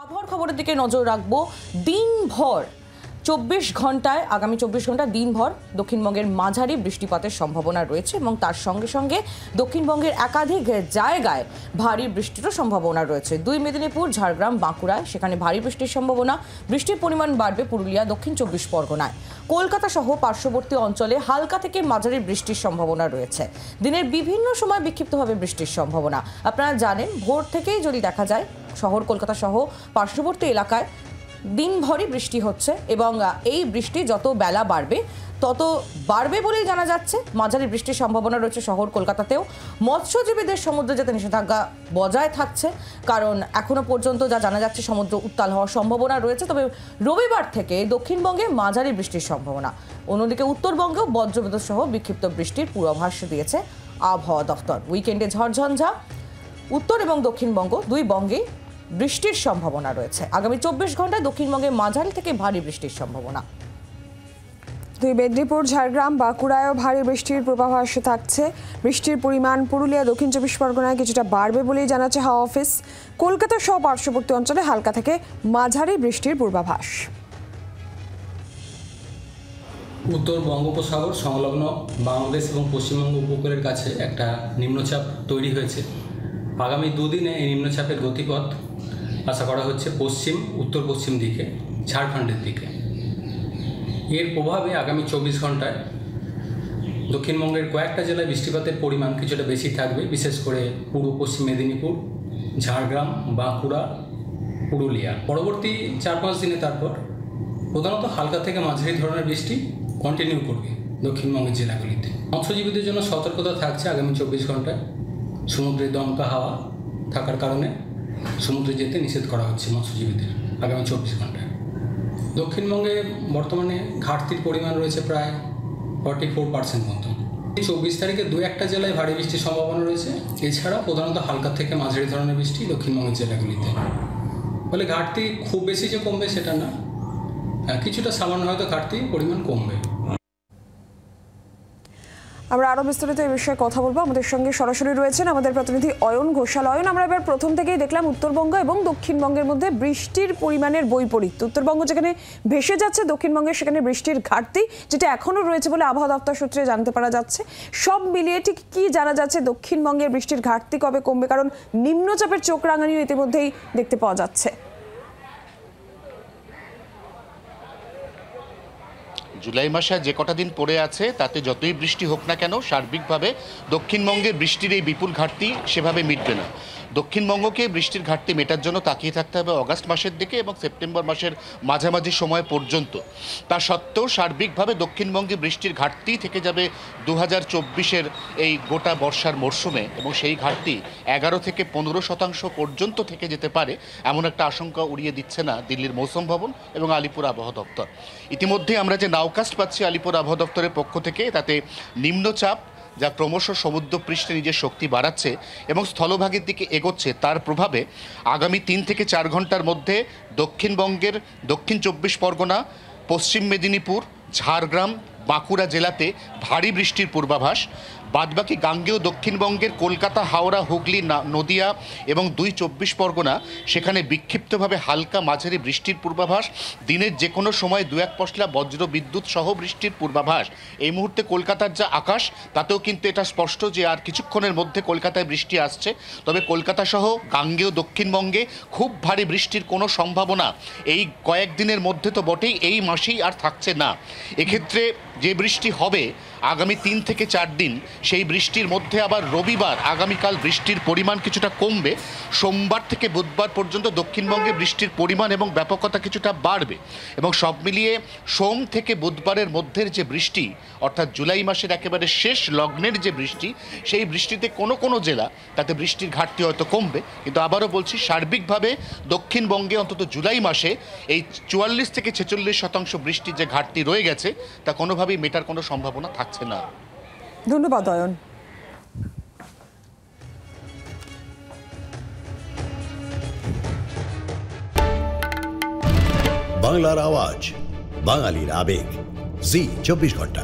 আবহাওয়ার খবরের দিকে নজর রাখবো। দিনভর 24 ঘন্টায় আগামী 24 ঘন্টা দিনভর দক্ষিণবঙ্গের মাঝারি বৃষ্টিপাতের সম্ভাবনা রয়েছে এবং তার সঙ্গে সঙ্গে দক্ষিণবঙ্গের একাধিক জায়গায় ভারী বৃষ্টিরও সম্ভাবনা রয়েছে। দুই মেদিনীপুর, ঝাড়গ্রাম, বাঁকুড়ায় সেখানে ভারী বৃষ্টির সম্ভাবনা। বৃষ্টির পরিমাণ বাড়বে পুরুলিয়া, দক্ষিণ 24 পরগনায়। কলকাতা সহ পার্শ্ববর্তী অঞ্চলে হালকা থেকে মাঝারি বৃষ্টির সম্ভাবনা রয়েছে। দিনের বিভিন্ন সময় বিক্ষিপ্তভাবে বৃষ্টির সম্ভাবনা। আপনারা জানেন, ভোর থেকেই যদি দেখা যায় শহর কলকাতা সহ পার্শ্ববর্তী এলাকায় দিনভরই বৃষ্টি হচ্ছে এবং এই বৃষ্টি যত বেলা বাড়বে তত বাড়বে বলেই জানা যাচ্ছে। মাঝারি বৃষ্টির সম্ভাবনা রয়েছে শহর কলকাতাতেও। মৎস্যজীবীদের সমুদ্রে যেতে নিষেধাজ্ঞা বজায় থাকছে, কারণ এখনো পর্যন্ত যা জানা যাচ্ছে সমুদ্র উত্তাল হওয়ার সম্ভাবনা রয়েছে। তবে রবিবার থেকে দক্ষিণবঙ্গে মাঝারি বৃষ্টির সম্ভাবনা। অন্যদিকে উত্তরবঙ্গেও বজ্রবিদ্যুৎ সহ বিক্ষিপ্ত বৃষ্টির পূর্বাভাস দিয়েছে আবহাওয়া দফতর। উইকেন্ডে ঝড়ঝঞ্ঝা উত্তর এবং দক্ষিণবঙ্গ দুই বঙ্গেই বৃষ্টির সম্ভাবনা রয়েছে। আগামী 24 ঘন্টায় দক্ষিণবঙ্গে মাঝারি থেকে ভারী বৃষ্টির সম্ভাবনা। দুই মেদিনীপুর, ঝাড়গ্রাম, বাঁকুড়ায়ও ভারী বৃষ্টির পূর্বাভাস থাকছে। বৃষ্টির পরিমাণ পুরুলিয়া, দক্ষিণ 24 পরগনায় কিছুটা বাড়বে বলেই জানাচ্ছে হাওয়া অফিস। কলকাতা সহ পার্শ্ববর্তী অঞ্চলে হালকা থেকে মাঝারি বৃষ্টির পূর্বাভাস। উত্তর বঙ্গোপসাগর সংলগ্ন বাংলাদেশ এবং পশ্চিমবঙ্গ উপকূলের কাছে একটা নিম্নচাপ তৈরি হয়েছে। আগামী দুদিনে এই নিম্নচাপের গতিপথ আশা করা হচ্ছে পশ্চিম উত্তর পশ্চিম দিকে, ঝাড়খণ্ডের দিকে। এর প্রভাবে আগামী 24 ঘন্টায় দক্ষিণবঙ্গের কয়েকটা জেলায় বৃষ্টিপাতের পরিমাণ কিছুটা বেশি থাকবে, বিশেষ করে পূর্ব পশ্চিম মেদিনীপুর, ঝাড়গ্রাম, বাঁকুড়া, পুরুলিয়া। পরবর্তী 4-5 দিনে তারপর প্রধানত হালকা থেকে মাঝারি ধরনের বৃষ্টি কন্টিনিউ করবে দক্ষিণবঙ্গের জেলাগুলিতে। মৎস্যজীবীদের জন্য সতর্কতা থাকছে আগামী 24 ঘন্টায়। সমুদ্রে দমকা হাওয়া থাকার কারণে সমুদ্রে যেতে নিষেধ করা হচ্ছে মৎস্যজীবীদের আগামী 24 ঘন্টায়। দক্ষিণবঙ্গে বর্তমানে ঘাটতির পরিমাণ রয়েছে প্রায় 44% মতো। 24 তারিখে দু একটা জেলায় ভারী বৃষ্টির সম্ভাবনা রয়েছে। এছাড়া প্রধানত হালকা থেকে মাঝারি ধরনের বৃষ্টি দক্ষিণবঙ্গের জেলাগুলিতে। ফলে ঘাটতি খুব বেশি যে কমবে সেটা না, কিছুটা সামান্য হয়তো ঘাটতির পরিমাণ কমবে। আমরা আরো বিস্তারিত এই বিষয়ে কথা বলবো। আমাদের সঙ্গে সরাসরি রয়েছেন আমাদের প্রতিনিধি অয়ন ঘোষাল। অয়ন, আমরা এবার প্রথম থেকেই দেখলাম উত্তরবঙ্গ এবং দক্ষিণবঙ্গের মধ্যে বৃষ্টির পরিমাণের বৈপরীত্য। উত্তরবঙ্গ যেখানে ভেসে যাচ্ছে, দক্ষিণবঙ্গে সেখানে বৃষ্টির ঘাটতি যেটা এখনো রয়েছে বলে আবহাওয়া দপ্তর সূত্রে জানতে পারা যাচ্ছে। সব মিলিয়ে ঠিক কি জানা যাচ্ছে দক্ষিণবঙ্গের বৃষ্টির ঘাটতি কবে কমবে? কারণ নিম্নচাপের চোখ রাঙানিও ইতিমধ্যেই দেখতে পাওয়া যাচ্ছে। জুলাই মাসে যে কটা দিন পড়ে আছে তাতে যতই বৃষ্টি হোক না কেন, সার্বিকভাবে দক্ষিণবঙ্গের বৃষ্টির এই বিপুল ঘাটতি সেভাবে মিটবে না। দক্ষিণবঙ্গকে বৃষ্টির ঘাটতি মেটার জন্য তাকিয়ে থাকতে হবে অগাস্ট মাসের দিকে এবং সেপ্টেম্বর মাসের মাঝামাঝি সময় পর্যন্ত। তা সত্ত্বেও সার্বিকভাবে দক্ষিণবঙ্গে বৃষ্টির ঘাটতি থেকে যাবে 2024-এর এই গোটা বর্ষার মরশুমে, এবং সেই ঘাটতি 11 থেকে 15% পর্যন্ত থেকে যেতে পারে এমন একটা আশঙ্কা উড়িয়ে দিচ্ছে না দিল্লির মৌসুম ভবন এবং আলিপুর আবহাওয়া দপ্তর। ইতিমধ্যে আমরা যে নাওকাস্ট পাচ্ছি আলিপুর আবহাওয়া দপ্তরের পক্ষ থেকে, তাতে নিম্নচাপ যা ক্রমশ সমুদ্রপৃষ্ঠে নিজের শক্তি বাড়াচ্ছে এবং স্থলভাগের দিকে এগোচ্ছে, তার প্রভাবে আগামী 3 থেকে 4 ঘন্টার মধ্যে দক্ষিণবঙ্গের দক্ষিণ 24 পরগনা, পশ্চিম মেদিনীপুর, ঝাড়গ্রাম, বাঁকুড়া জেলাতে ভারী বৃষ্টির পূর্বাভাস। বাদবাকি গাঙ্গেয় দক্ষিণবঙ্গের কলকাতা, হাওড়া, হুগলি, নদিয়া এবং 2 24 পরগনা সেখানে বিক্ষিপ্তভাবে হালকা মাঝারি বৃষ্টির পূর্বাভাস। দিনের যে কোনো সময় 2-1 পশলা বজ্র বিদ্যুৎ সহ বৃষ্টির পূর্বাভাস। এই মুহূর্তে কলকাতার যা আকাশ, তাতেও কিন্তু এটা স্পষ্ট যে আর কিছুক্ষণের মধ্যে কলকাতায় বৃষ্টি আসছে। তবে কলকাতা সহ গাঙ্গেয় দক্ষিণবঙ্গে খুব ভারী বৃষ্টির কোনো সম্ভাবনা এই কয়েকদিনের মধ্যে তো বটেই, এই মাসেই আর থাকছে না। এক্ষেত্রে যে বৃষ্টি হবে আগামী 3 থেকে 4 দিন, সেই বৃষ্টির মধ্যে আবার রবিবার আগামীকাল বৃষ্টির পরিমাণ কিছুটা কমবে। সোমবার থেকে বুধবার পর্যন্ত দক্ষিণবঙ্গে বৃষ্টির পরিমাণ এবং ব্যাপকতা কিছুটা বাড়বে এবং সব মিলিয়ে সোম থেকে বুধবারের মধ্যের যে বৃষ্টি, অর্থাৎ জুলাই মাসের একেবারে শেষ লগ্নের যে বৃষ্টি, সেই বৃষ্টিতে কোনো কোনো জেলা তাতে বৃষ্টির ঘাটতি হয়তো কমবে। কিন্তু আবারও বলছি, সার্বিকভাবে দক্ষিণবঙ্গে অন্তত জুলাই মাসে এই 44 থেকে 46% বৃষ্টির যে ঘাটতি রয়ে গেছে তা কোনোভাবেই মেটার কোনো সম্ভাবনা থাকছে না। ধন্যবাদ অয়ন। বাংলার আওয়াজ, বাঙালির আবেগ, জি 24 ঘন্টা।